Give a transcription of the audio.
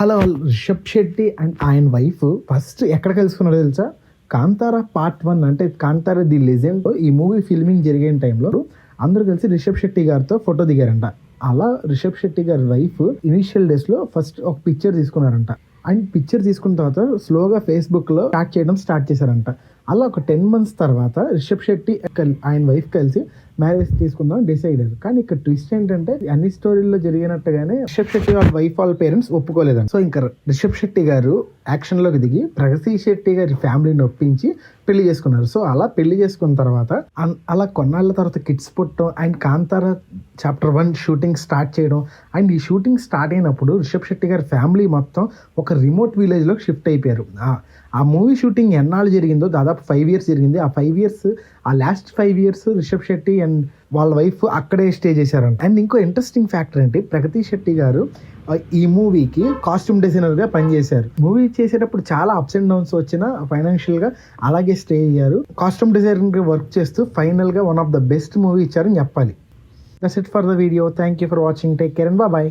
Hello Rishabh Shetty and ఆయన wife first ఎక్కడ కలుసుకున్నారో తెలుసా? కాంతారా పార్ట్ 1 అంటే కాంతారా ది లెజెండ్ ఈ మూవీ ఫిల్మింగ్ జరిగే టైంలో అందరూ కలిసి రిషబ్ శెట్టి గారితో ఫోటో దిగారంట. అలా రిషబ్ శెట్టి గారి వైఫ్ ఇనిషియల్ డేస్ లో ఫస్ట్ ఒక పిక్చర్ తీసుకున్నారంట. అండ్ పిక్చర్ తీసుకున్న తర్వాత స్లోగా ఫేస్బుక్ లో స్టార్ట్ చేశారంట. అలా ఒక 10 months తర్వాత రిషబ్ శెట్టి ఆయన వైఫ్ కలిసి మ్యారేజ్ తీసుకుందాం డిసైడ్ అయ్యారు. కానీ ఇక్కడ ట్విస్ట్ ఏంటంటే అన్ని స్టోరీల్లో జరిగినట్టుగానే రిషబ్ శెట్టి వాళ్ళ వైఫ్ వాళ్ళ పేరెంట్స్ ఒప్పుకోలేదండి. సో ఇంకా రిషబ్ శెట్టి గారు యాక్షన్ లోకి దిగి ప్రగతి శెట్టి గారి ఫ్యామిలీని ఒప్పించి పెళ్లి చేసుకున్నారు. సో అలా పెళ్లి చేసుకున్న తర్వాత అలా కొన్నాళ్ళ తర్వాత కిడ్స్ పుట్టడం and Kantara chapter 1 shooting start చేయడం. అండ్ ఈ షూటింగ్ స్టార్ట్ అయినప్పుడు రిషబ్ శెట్టి గారి ఫ్యామిలీ మొత్తం ఒక రిమోట్ విలేజ్ లోకి షిఫ్ట్ అయిపోయారు. ఆ మూవీ షూటింగ్ ఎన్నాళ్ళు జరిగిందో దాదాపు 5 years జరిగింది. ఆ last 5 years Rishab Shetty and వాళ్ళ వైఫ్ అక్కడే స్టే చేశారంట. అండ్ ఇంకో ఇంట్రెస్టింగ్ ఫ్యాక్టర్ ఏంటి, ప్రగతి శెట్టి గారు ఈ మూవీకి కాస్ట్యూమ్ డిజైనర్ గా పనిచేశారు. మూవీ చేసేటప్పుడు చాలా అప్స్ అండ్ డౌన్స్ వచ్చినా ఫైనాన్షియల్ గా అలాగే స్టే అయ్యారు. కాస్ట్యూమ్ డిజైనర్ గా వర్క్ చేస్తూ ఫైనల్ గా one of the best movie ఇచ్చారని చెప్పాలి. That's it for the video. Thank you for watching. Take care and bye.